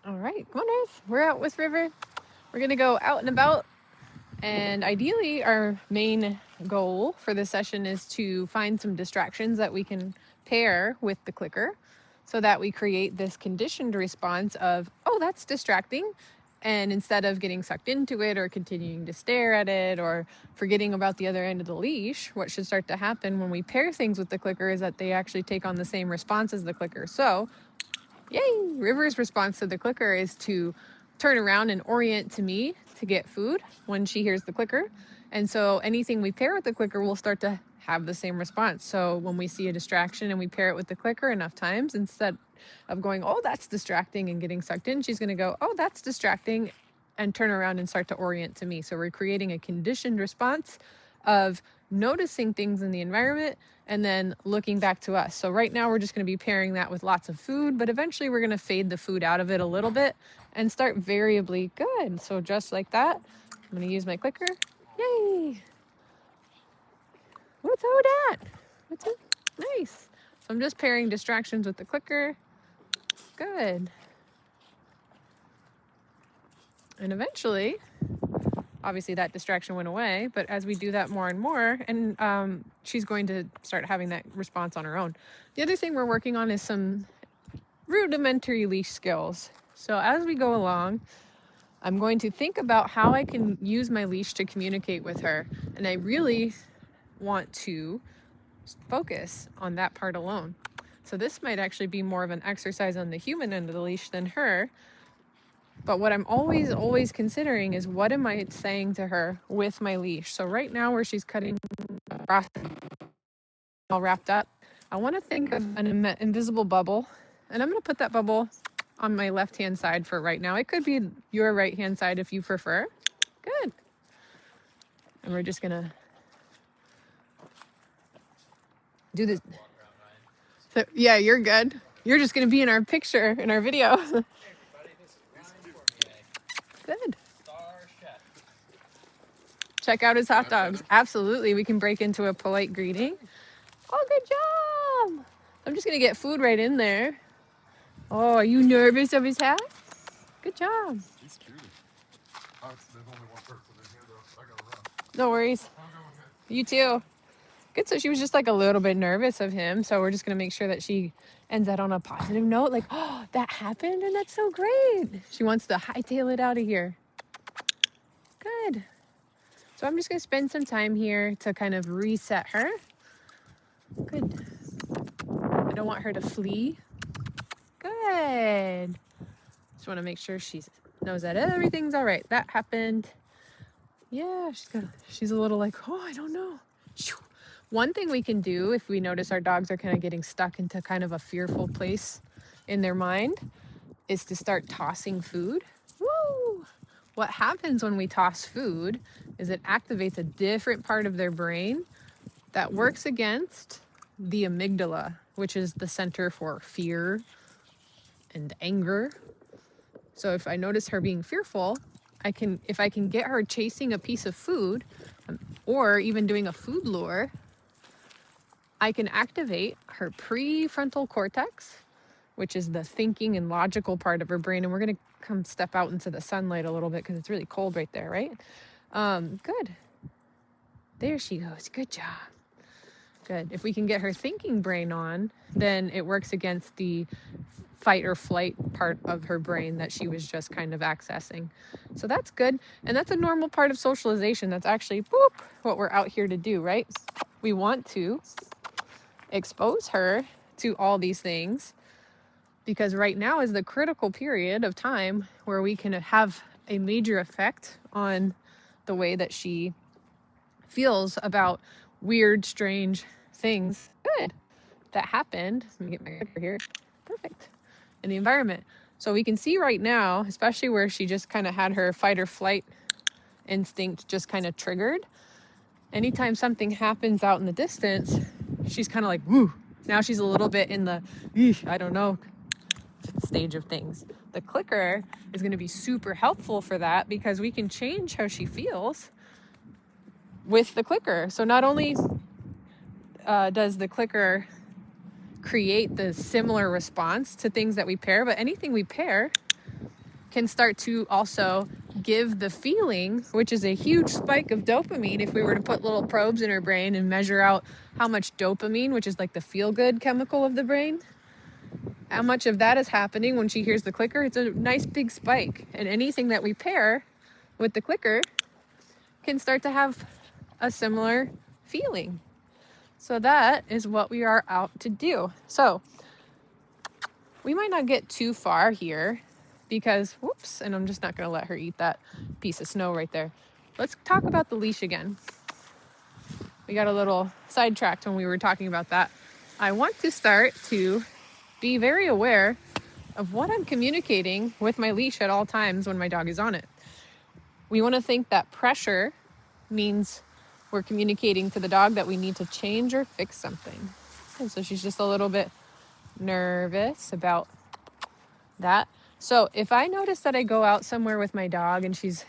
All right, come on, Earth. We're out with River. We're gonna go out and about, and ideally, our main goal for this session is to find some distractions that we can pair with the clicker, so that we create this conditioned response of, oh, that's distracting. And instead of getting sucked into it or continuing to stare at it or forgetting about the other end of the leash, what should start to happen when we pair things with the clicker is that they actually take on the same response as the clicker. So, yay! River's response to the clicker is to turn around and orient to me to get food when she hears the clicker. And so anything we pair with the clicker will start to have the same response. So when we see a distraction and we pair it with the clicker enough times, instead of going, oh, that's distracting, and getting sucked in, she's going to go, oh, that's distracting, and turn around and start to orient to me. So we're creating a conditioned response of noticing things in the environment and then looking back to us. So right now we're just going to be pairing that with lots of food, but eventually we're going to fade the food out of it a little bit and start variably. Good. So just like that, I'm going to use my clicker. Yay! What's all that? What's it? Nice. So I'm just pairing distractions with the clicker. Good. And eventually, obviously that distraction went away, but as we do that more and more, and she's going to start having that response on her own. The other thing we're working on is some rudimentary leash skills. So as we go along, I'm going to think about how I can use my leash to communicate with her. And I really want to focus on that part alone. So this might actually be more of an exercise on the human end of the leash than her. But what I'm always considering is, what am I saying to her with my leash? So right now where she's cutting all wrapped up, I want to think of an invisible bubble. And I'm going to put that bubble on my left-hand side for right now. It could be your right-hand side if you prefer. Good. And we're just going to do this. So, yeah, you're good. You're just going to be in our picture, in our video. Good. Check out his hot dogs. Absolutely. We can break into a polite greeting. Oh, good job. I'm just going to get food right in there. Oh, are you nervous of his hat? Good job. He's cute. Oh, there's only one person in here, though. I gotta run. No worries. You too. Good. So she was just like a little bit nervous of him. So we're just going to make sure that she ends that on a positive note. Like, oh, that happened and that's so great. She wants to hightail it out of here. Good. So I'm just going to spend some time here to kind of reset her. Good. I don't want her to flee. Good. Just want to make sure she knows that everything's all right. That happened. Yeah, she's a little like, oh, I don't know. One thing we can do if we notice our dogs are kind of getting stuck into kind of a fearful place in their mind is to start tossing food. Woo! What happens when we toss food is it activates a different part of their brain that works against the amygdala, which is the center for fear and anger. So if I notice her being fearful, if I can get her chasing a piece of food or even doing a food lure, I can activate her prefrontal cortex, which is the thinking and logical part of her brain. And we're going to come step out into the sunlight a little bit because it's really cold right there, right? Good. There she goes. Good job. Good. If we can get her thinking brain on, then it works against the fight or flight part of her brain that she was just kind of accessing. So that's good. And that's a normal part of socialization. That's actually what we're out here to do, right? We want to expose her to all these things because right now is the critical period of time where we can have a major effect on the way that she feels about weird, strange things. Good. That happened. Let me get my clicker here. Perfect. In the environment. So we can see right now, especially where she just kind of had her fight or flight instinct just kind of triggered. Anytime something happens out in the distance, she's kind of like, woo. Now she's a little bit in the, I don't know, stage of things. The clicker is going to be super helpful for that because we can change how she feels with the clicker. So not only does the clicker create the similar response to things that we pair, but anything we pair can start to also give the feeling, which is a huge spike of dopamine. If we were to put little probes in her brain and measure out how much dopamine, which is like the feel-good chemical of the brain, how much of that is happening when she hears the clicker, it's a nice big spike. And anything that we pair with the clicker can start to have a similar feeling. So that is what we are out to do. So we might not get too far here because, whoops, and I'm just not going to let her eat that piece of snow right there. Let's talk about the leash again. We got a little sidetracked when we were talking about that. I want to start to be very aware of what I'm communicating with my leash at all times when my dog is on it. We want to think that pressure means we're communicating to the dog that we need to change or fix something. And so she's just a little bit nervous about that. So if I notice that I go out somewhere with my dog and she's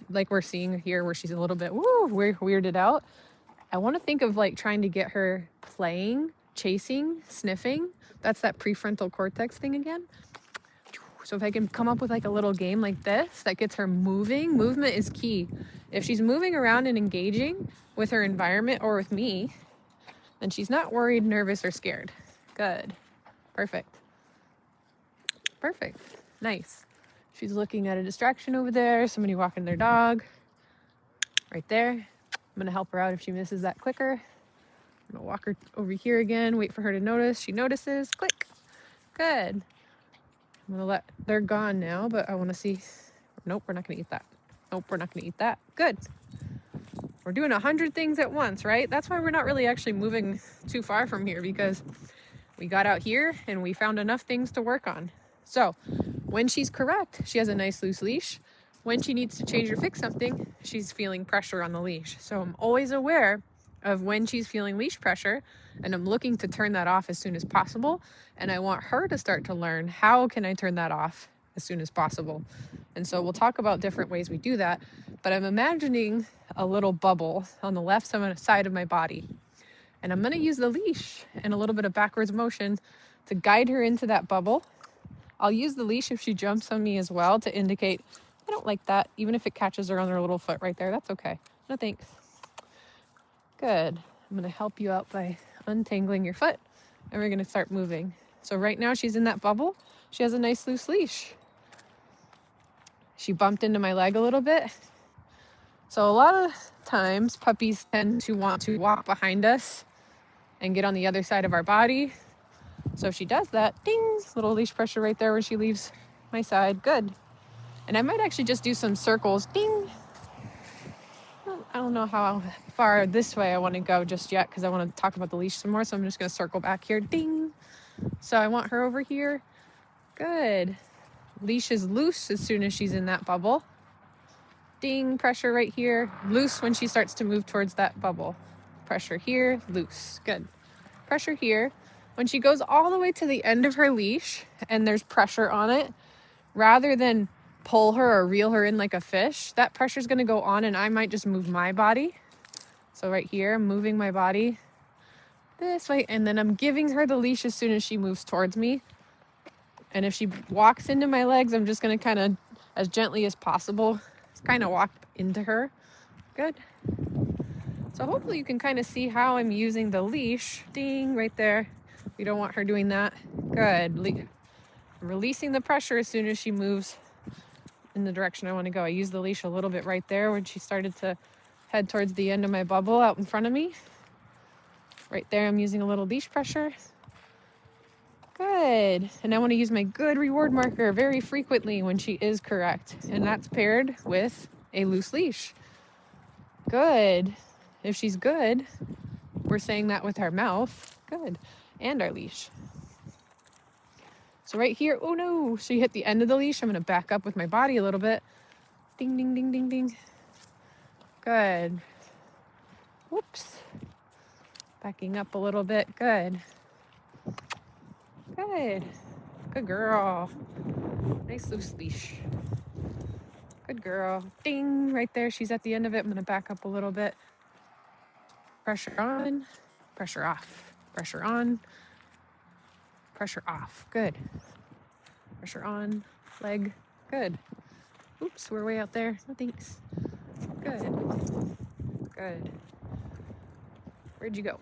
like we're seeing here where she's a little bit weirded out, I want to think of like trying to get her playing, chasing, sniffing. That's that prefrontal cortex thing again. So if I can come up with like a little game like this that gets her moving, movement is key. If she's moving around and engaging with her environment or with me, then she's not worried, nervous, or scared. Good. Perfect. Perfect. Nice. She's looking at a distraction over there. Somebody walking their dog. Right there. I'm going to help her out if she misses that clicker. I'm going to walk her over here again. Wait for her to notice. She notices. Click. Good. I'm going to they're gone now, but I want to see. Nope, we're not going to eat that. Nope, we're not going to eat that. Good. We're doing 100 things at once, right? That's why we're not really actually moving too far from here, because we got out here and we found enough things to work on. So when she's correct, she has a nice loose leash. When she needs to change or fix something, she's feeling pressure on the leash. So I'm always aware of when she's feeling leash pressure, and I'm looking to turn that off as soon as possible. And I want her to start to learn, how can I turn that off as soon as possible? And so we'll talk about different ways we do that, but I'm imagining a little bubble on the left side of my body. And I'm going to use the leash and a little bit of backwards motion to guide her into that bubble. I'll use the leash if she jumps on me as well to indicate, I don't like that. Even if it catches her on her little foot right there, that's okay. No thanks. Good. I'm going to help you out by untangling your foot, and we're going to start moving. So right now she's in that bubble. She has a nice loose leash. She bumped into my leg a little bit. So a lot of times puppies tend to want to walk behind us and get on the other side of our body. So if she does that, ding, little leash pressure right there where she leaves my side. Good. And I might actually just do some circles. Ding. I don't know how far this way I want to go just yet, because I want to talk about the leash some more. So I'm just going to circle back here. Ding. So I want her over here. Good. Leash is loose as soon as she's in that bubble. Ding, pressure right here. Loose when she starts to move towards that bubble. Pressure here, loose. Good. Pressure here. When she goes all the way to the end of her leash and there's pressure on it, rather than pull her or reel her in like a fish, that pressure is going to go on, and I might just move my body. So right here, I'm moving my body this way, and then I'm giving her the leash as soon as she moves towards me. And if she walks into my legs, I'm just going to kind of, as gently as possible, kind of walk into her. Good. So hopefully you can kind of see how I'm using the leash. Ding, right there. We don't want her doing that. Good. Releasing the pressure as soon as she moves in the direction I want to go. I use the leash a little bit right there when she started to head towards the end of my bubble out in front of me. Right there, I'm using a little leash pressure. Good. And I want to use my good reward marker very frequently when she is correct. And that's paired with a loose leash. Good. If she's good, we're saying that with our mouth. Good. And our leash. So right here, oh no, she hit the end of the leash. I'm going to back up with my body a little bit. Ding, ding, ding, ding, ding. Good. Whoops. Backing up a little bit. Good. Good. Good girl. Nice loose leash. Good girl. Ding, right there. She's at the end of it. I'm going to back up a little bit. Pressure on, pressure off, pressure on, pressure off. Good. Pressure on, leg. Good. Oops, we're way out there. No thanks. Good. Good. Where'd you go?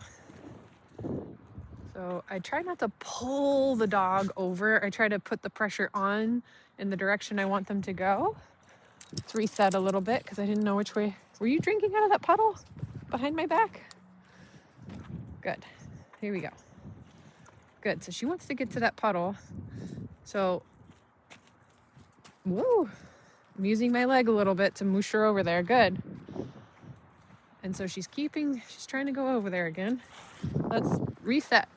So I try not to pull the dog over. I try to put the pressure on in the direction I want them to go. Let's reset a little bit because I didn't know which way. Were you drinking out of that puddle behind my back? Good. Here we go. Good. So she wants to get to that puddle. So, woo, I'm using my leg a little bit to moosh her over there. Good. And so she's trying to go over there again. Let's reset.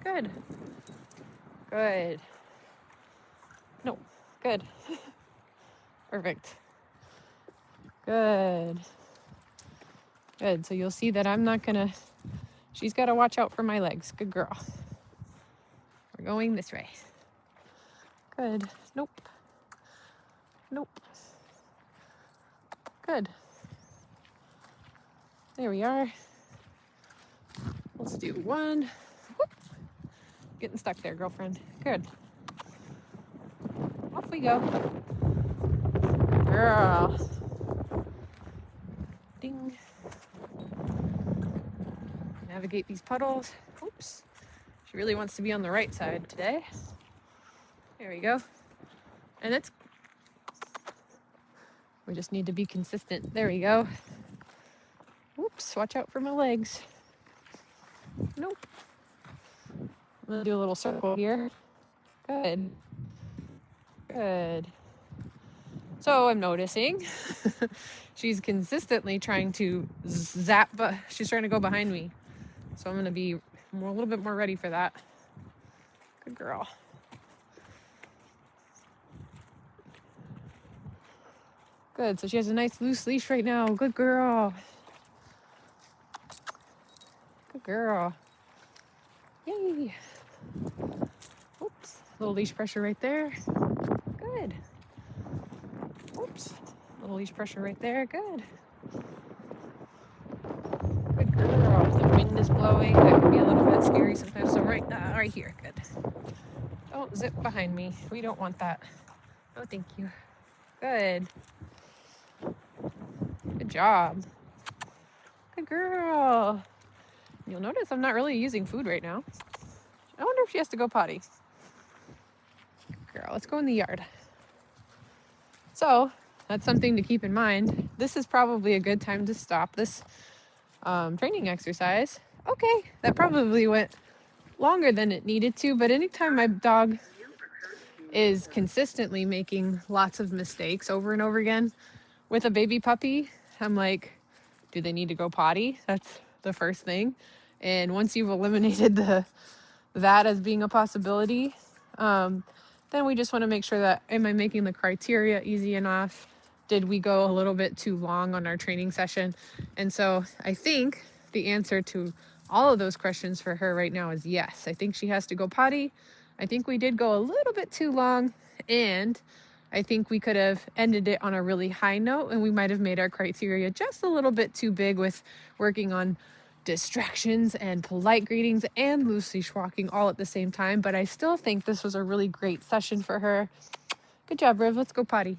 Good. Good. No, good. Perfect. Good. Good. So you'll see that I'm not gonna, she's gotta watch out for my legs. Good girl. We're going this way. Good. Nope. Nope. Good. There we are. Let's do one. Whoop. Getting stuck there, girlfriend. Good. Off we go. Girl. Ding. Navigate these puddles. Oops. She really wants to be on the right side today. There we go. And we just need to be consistent. There we go. Oops, watch out for my legs. Nope. I'm gonna do a little circle here. Good. Good. So I'm noticing she's consistently trying to zap, but she's trying to go behind me. So I'm gonna be a little bit more ready for that. Good girl. Good, so she has a nice loose leash right now. Good girl. Good girl. Yay. Oops, little leash pressure right there. Good. Oops, little leash pressure right there. Good. Good girl. The wind is blowing. That can be a little bit scary sometimes. So right here. Good. Don't zip behind me. We don't want that. Oh, thank you. Good. Good job. Good girl. You'll notice I'm not really using food right now. I wonder if she has to go potty. Good girl, let's go in the yard. So that's something to keep in mind. This is probably a good time to stop this training exercise. Okay, that probably went longer than it needed to, but anytime my dog is consistently making lots of mistakes over and over again with a baby puppy, I'm like, do they need to go potty? That's the first thing. And once you've eliminated that as being a possibility, then we just want to make sure that, am I making the criteria easy enough? Did we go a little bit too long on our training session? And so I think the answer to all of those questions for her right now is yes. I think she has to go potty. I think we did go a little bit too long, and I think we could have ended it on a really high note, and we might have made our criteria just a little bit too big with working on distractions and polite greetings and loose leash walking all at the same time. But I still think this was a really great session for her. Good job, Riv. Let's go potty.